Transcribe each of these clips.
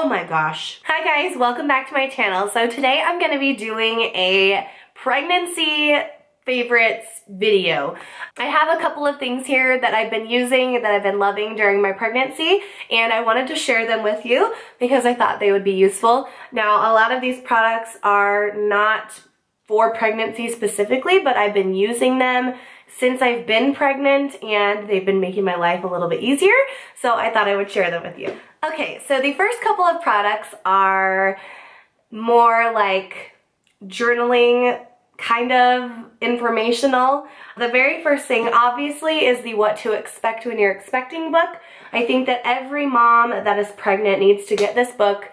Oh my gosh. Hi guys, welcome back to my channel. So today I'm gonna be doing a pregnancy favorites video. I have a couple of things here that I've been using, that I've been loving during my pregnancy, and I wanted to share them with you because I thought they would be useful. Now, a lot of these products are not for pregnancy specifically, but I've been using them since I've been pregnant and they've been making my life a little bit easier, so I thought I would share them with you. Okay, so the first couple of products are more like journaling, kind of informational. The very first thing obviously is the What to Expect When You're Expecting book. I think that every mom that is pregnant needs to get this book.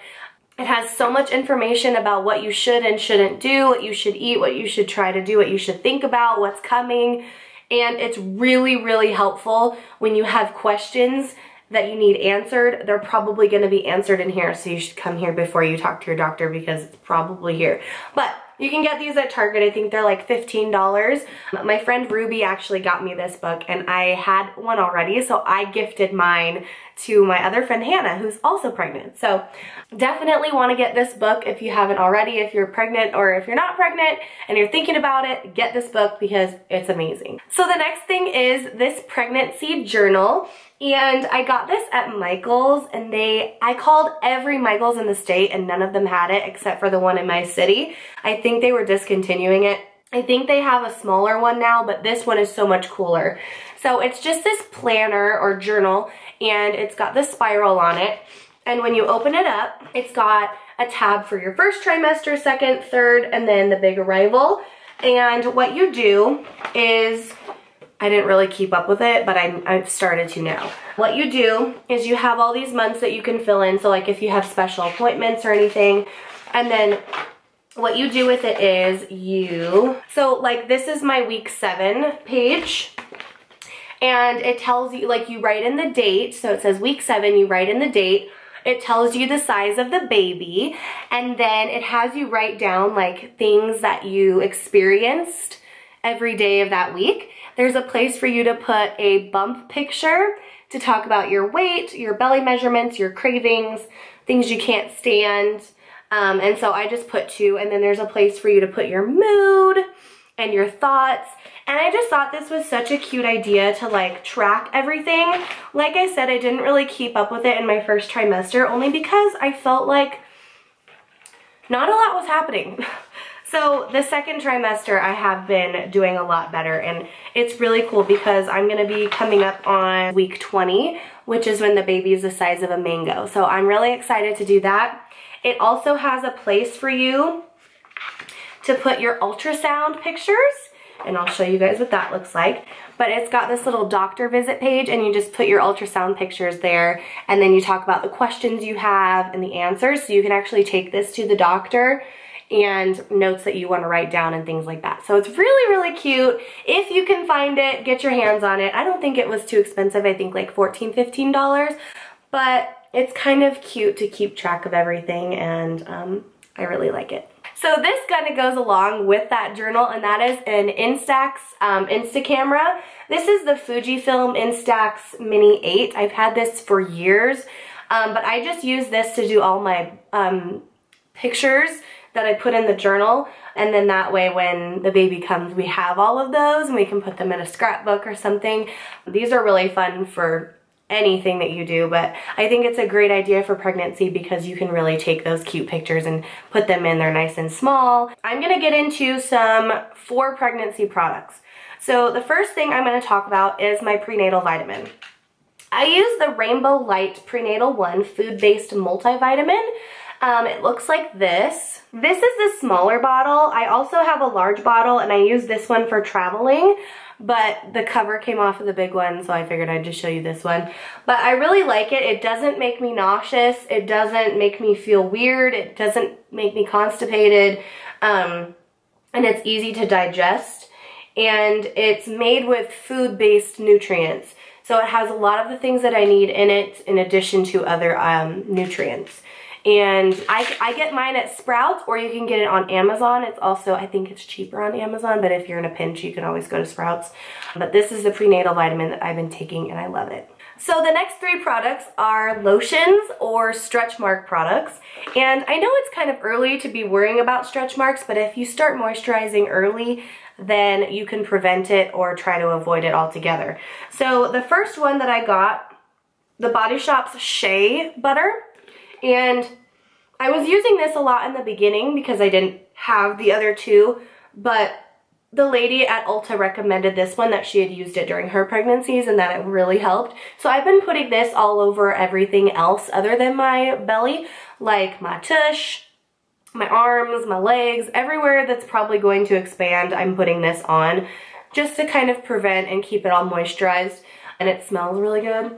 It has so much information about what you should and shouldn't do, what you should eat, what you should try to do, what you should think about, what's coming. And it's really, really helpful when you have questions that you need answered. They're probably going to be answered in here, so you should come here before you talk to your doctor because it's probably here. But you can get these at Target. I think they're like $15. My friend Ruby actually got me this book, and I had one already, so I gifted mine to my other friend Hannah, who's also pregnant. So definitely want to get this book if you haven't already. If you're pregnant or if you're not pregnant and you're thinking about it, get this book because it's amazing. So the next thing is this pregnancy journal. And I got this at Michael's, and I called every Michael's in the state and none of them had it except for the one in my city. I think they were discontinuing it. I think they have a smaller one now, but this one is so much cooler. So it's just this planner or journal, and it's got this spiral on it. And when you open it up, it's got a tab for your first trimester, second, third, and then the big arrival. And what you do is, I didn't really keep up with it, but I've started to now. What you do is you have all these months that you can fill in. So like if you have special appointments or anything, and then what you do with it is so like this is my week 7 page, and it tells you, like, you write in the date. So it says week 7, you write in the date. It tells you the size of the baby, and then it has you write down like things that you experienced every day of that week. There's a place for you to put a bump picture to talk about your weight, your belly measurements, your cravings, things you can't stand. And so I just put 2, and then there's a place for you to put your mood and your thoughts. And I just thought this was such a cute idea to like track everything. Like I said, I didn't really keep up with it in my first trimester, only because I felt like not a lot was happening. So the second trimester, I have been doing a lot better, and it's really cool because I'm gonna be coming up on week 20, which is when the baby is the size of a mango. So I'm really excited to do that. It also has a place for you to put your ultrasound pictures, and I'll show you guys what that looks like. But it's got this little doctor visit page, and you just put your ultrasound pictures there, and then you talk about the questions you have and the answers, so you can actually take this to the doctor and notes that you want to write down and things like that. So it's really, really cute. If you can find it, get your hands on it. I don't think it was too expensive. I think like $14, $15, but it's kind of cute to keep track of everything, and I really like it. So this kind of goes along with that journal, and that is an Instax Instacamera. This is the Fujifilm Instax Mini 8. I've had this for years, but I just use this to do all my pictures that I put in the journal, and then that way when the baby comes, we have all of those and we can put them in a scrapbook or something. These are really fun for anything that you do, but I think it's a great idea for pregnancy because you can really take those cute pictures and put them in there nice and small. I'm gonna get into some 4 pregnancy products. So the first thing I'm gonna talk about is my prenatal vitamin. I use the Rainbow Light Prenatal One Food-Based Multivitamin. It looks like this. This is the smaller bottle. I also have a large bottle, and I use this one for traveling, but the cover came off of the big one, so I figured I'd just show you this one. But I really like it. It doesn't make me nauseous. It doesn't make me feel weird. It doesn't make me constipated. And it's easy to digest. And it's made with food-based nutrients. So it has a lot of the things that I need in it in addition to other nutrients. And I get mine at Sprouts, or you can get it on Amazon. It's also, I think it's cheaper on Amazon, but if you're in a pinch, you can always go to Sprouts. But this is the prenatal vitamin that I've been taking and I love it. So the next 3 products are lotions or stretch mark products. And I know it's kind of early to be worrying about stretch marks, but if you start moisturizing early, then you can prevent it or try to avoid it altogether. So the first one that I got, the Body Shop's Shea Butter. And I was using this a lot in the beginning because I didn't have the other 2, but the lady at Ulta recommended this one, that she had used it during her pregnancies and that it really helped. So I've been putting this all over everything else other than my belly, like my tush, my arms, my legs, everywhere that's probably going to expand, I'm putting this on just to kind of prevent and keep it all moisturized. And it smells really good.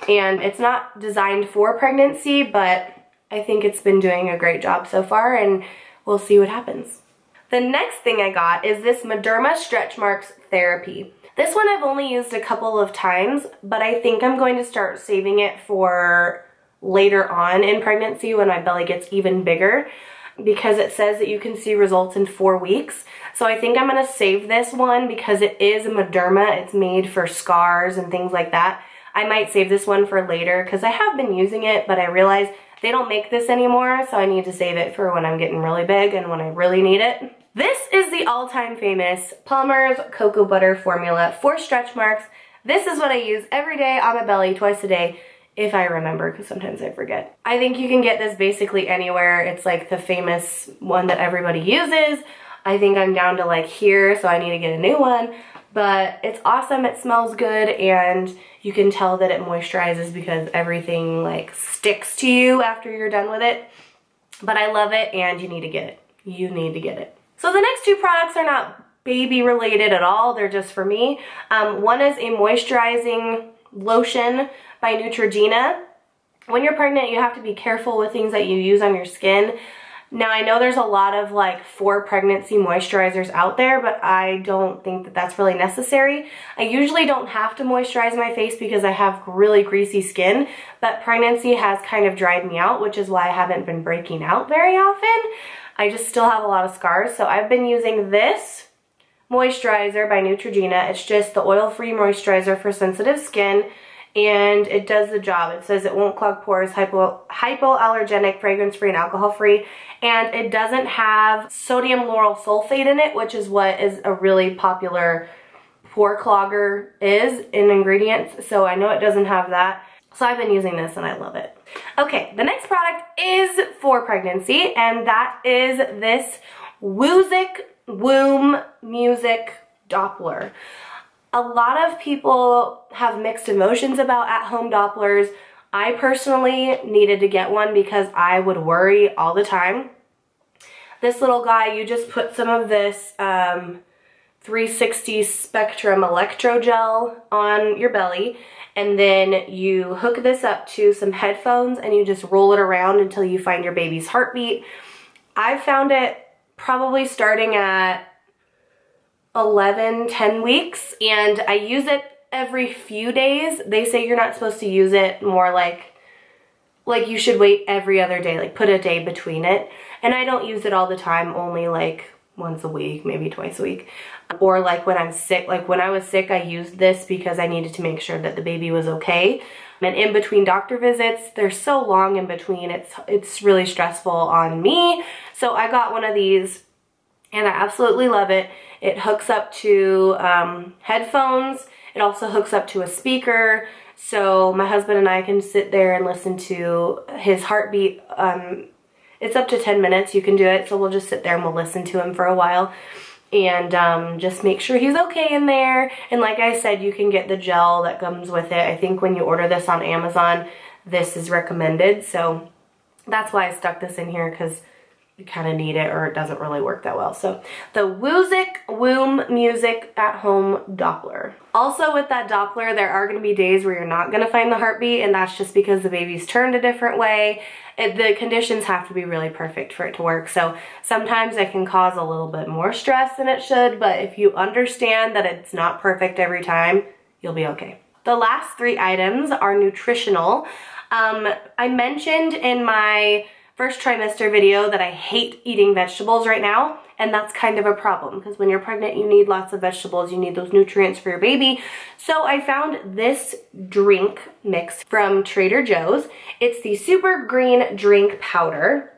And it's not designed for pregnancy, but I think it's been doing a great job so far, and we'll see what happens. The next thing I got is this Mederma Stretch Marks Therapy. This one I've only used a couple of times, but I think I'm going to start saving it for later on in pregnancy when my belly gets even bigger, because it says that you can see results in 4 weeks. So I think I'm going to save this one because it is a Mederma. It's made for scars and things like that. I might save this one for later because I have been using it, but I realize they don't make this anymore, so I need to save it for when I'm getting really big and when I really need it. This is the all-time famous Palmer's Cocoa Butter Formula for stretch marks. This is what I use every day on my belly, twice a day, if I remember, because sometimes I forget. I think you can get this basically anywhere. It's like the famous one that everybody uses. I think I'm down to like here, so I need to get a new one. But it's awesome, it smells good, and you can tell that it moisturizes because everything like sticks to you after you're done with it. But I love it, and you need to get it. You need to get it. So the next 2 products are not baby related at all, they're just for me. One is a moisturizing lotion by Neutrogena. When you're pregnant, you have to be careful with things that you use on your skin. Now, I know there's a lot of like for pregnancy moisturizers out there, but I don't think that that's really necessary. I usually don't have to moisturize my face because I have really greasy skin, but pregnancy has kind of dried me out, which is why I haven't been breaking out very often. I just still have a lot of scars, so I've been using this moisturizer by Neutrogena. It's just the oil-free moisturizer for sensitive skin, and it does the job. It says it won't clog pores, hypoallergenic, fragrance-free, and alcohol-free, and it doesn't have sodium lauryl sulfate in it, which is what is a really popular pore clogger is in ingredients, so I know it doesn't have that. So I've been using this and I love it. Okay, the next product is for pregnancy, and that is this Woozek Womb Music Doppler. A lot of people have mixed emotions about at-home Dopplers. I personally needed to get one because I would worry all the time. This little guy, you just put some of this 360 Spectrum Electrogel on your belly, and then you hook this up to some headphones and you just roll it around until you find your baby's heartbeat. I found it probably starting at 10 weeks, and I use it every few days. They say you're not supposed to use it more like you should wait every other day, like put a day between it. And I don't use it all the time, only like once a week, maybe twice a week. Or like when I'm sick, like when I was sick, I used this because I needed to make sure that the baby was okay. And in between doctor visits, they're so long in between, it's really stressful on me. So I got one of these and I absolutely love it. It hooks up to headphones. It also hooks up to a speaker. So my husband and I can sit there and listen to his heartbeat. It's up to 10 minutes you can do it. So we'll just sit there and we'll listen to him for a while. And just make sure he's okay in there. And like I said, you can get the gel that comes with it. I think when you order this on Amazon, this is recommended. So that's why I stuck this in here, because you kind of need it or it doesn't really work that well. So the Woozek Womb Music at Home Doppler. Also with that Doppler, there are going to be days where you're not going to find the heartbeat, and that's just because the baby's turned a different way. The conditions have to be really perfect for it to work. So sometimes it can cause a little bit more stress than it should, but if you understand that it's not perfect every time, you'll be okay. The last 3 items are nutritional. I mentioned in my first trimester video that I hate eating vegetables right now, and that's kind of a problem because when you're pregnant, you need lots of vegetables, you need those nutrients for your baby. So I found this drink mix from Trader Joe's. It's the Super Green Drink Powder.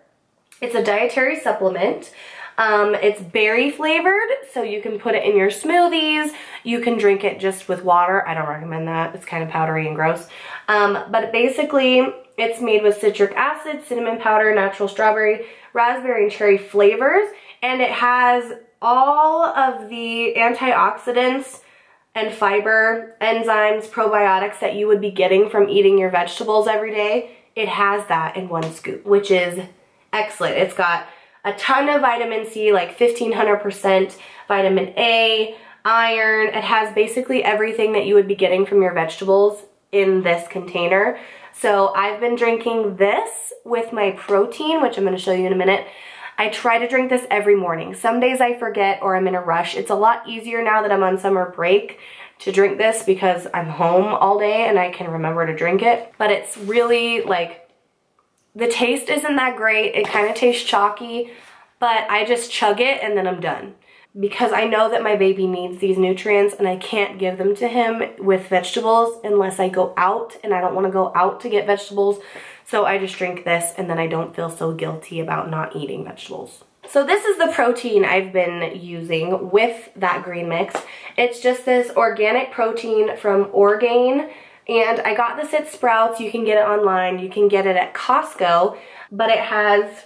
It's a dietary supplement. It's berry flavored, so you can put it in your smoothies. You can drink it just with water. I don't recommend that. It's kind of powdery and gross. But basically, it's made with citric acid, cinnamon powder, natural strawberry, raspberry, and cherry flavors. And it has all of the antioxidants and fiber, enzymes, probiotics that you would be getting from eating your vegetables every day. It has that in one scoop, which is excellent. It's got a ton of vitamin C, like 1500% vitamin A, iron. It has basically everything that you would be getting from your vegetables in this container. So I've been drinking this with my protein, which I'm going to show you in a minute. I try to drink this every morning. Some days I forget or I'm in a rush. It's a lot easier now that I'm on summer break to drink this because I'm home all day and I can remember to drink it. But it's really like, the taste isn't that great. It kind of tastes chalky, but I just chug it and then I'm done. Because I know that my baby needs these nutrients and I can't give them to him with vegetables unless I go out, and I don't want to go out to get vegetables. So I just drink this and then I don't feel so guilty about not eating vegetables. So this is the protein I've been using with that green mix. It's just this organic protein from Orgain. And I got this at Sprouts. You can get it online. You can get it at Costco. But it has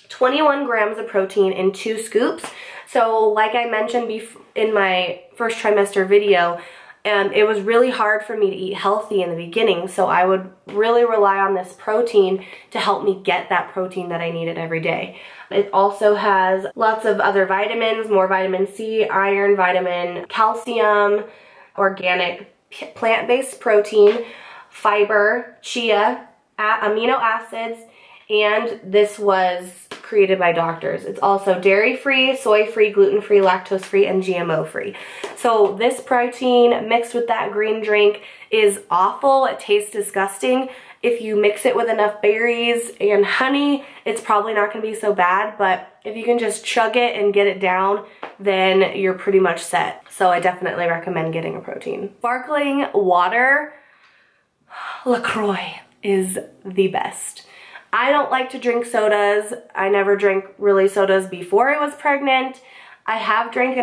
21 grams of protein in 2 scoops. So like I mentioned in my first trimester video, it was really hard for me to eat healthy in the beginning. So I would really rely on this protein to help me get that protein that I needed every day. It also has lots of other vitamins, more vitamin C, iron, vitamin, calcium, organic plant-based protein, fiber, chia, amino acids, and this was created by doctors. It's also dairy-free, soy-free, gluten-free, lactose-free, and GMO-free. So this protein mixed with that green drink is awful. It tastes disgusting. If you mix it with enough berries and honey, it's probably not going to be so bad, but if you can just chug it and get it down, then you're pretty much set. So I definitely recommend getting a protein. Sparkling water, LaCroix is the best. I don't like to drink sodas. I never drank really sodas before I was pregnant. I have drank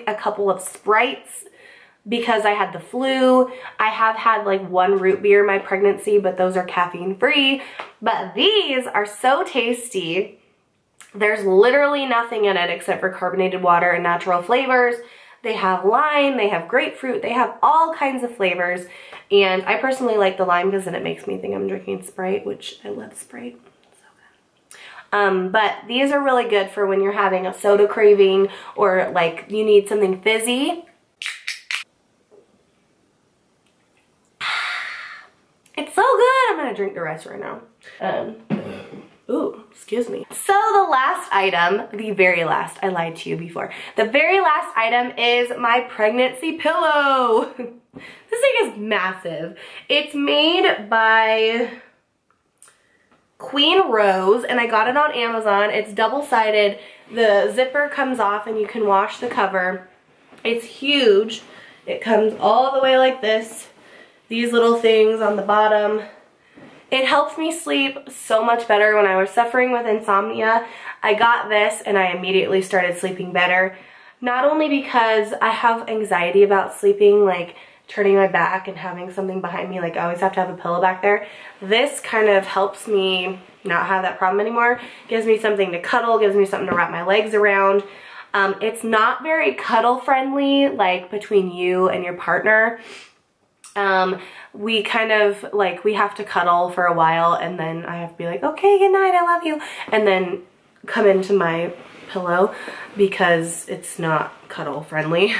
a couple of Sprites because I had the flu. I have had like 1 root beer in my pregnancy, but those are caffeine free. But these are so tasty. There's literally nothing in it except for carbonated water and natural flavors. They have lime, they have grapefruit, they have all kinds of flavors. And I personally like the lime because then it makes me think I'm drinking Sprite, which I love Sprite. So good. But these are really good for when you're having a soda craving or like you need something fizzy. It's so good. I'm gonna drink the rest right now. Ooh, excuse me. So the last item, the very last, I lied to you before. The very last item is my pregnancy pillow. This thing is massive. It's made by Queen Rose and I got it on Amazon. It's double-sided. The zipper comes off and you can wash the cover. It's huge. It comes all the way like this. These little things on the bottom. It helped me sleep so much better when I was suffering with insomnia. I got this and I immediately started sleeping better. Not only because I have anxiety about sleeping, like turning my back and having something behind me, like I always have to have a pillow back there. This kind of helps me not have that problem anymore. Gives me something to cuddle, gives me something to wrap my legs around. It's not very cuddle friendly, like between you and your partner. We kind of like, we have to cuddle for a while and then I have to be like, okay, good night, I love you. And then come into my pillow because it's not cuddle friendly.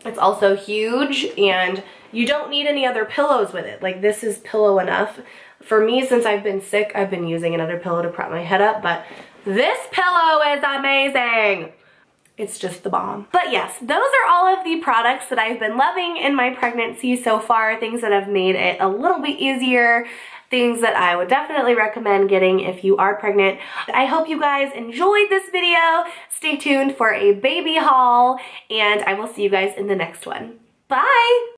It's also huge and you don't need any other pillows with it. Like this is pillow enough. For me, since I've been sick, I've been using another pillow to prop my head up, but this pillow is amazing. It's just the bomb. But yes, those are all of the products that I've been loving in my pregnancy so far, things that have made it a little bit easier, things that I would definitely recommend getting if you are pregnant. I hope you guys enjoyed this video. Stay tuned for a baby haul, and I will see you guys in the next one. Bye!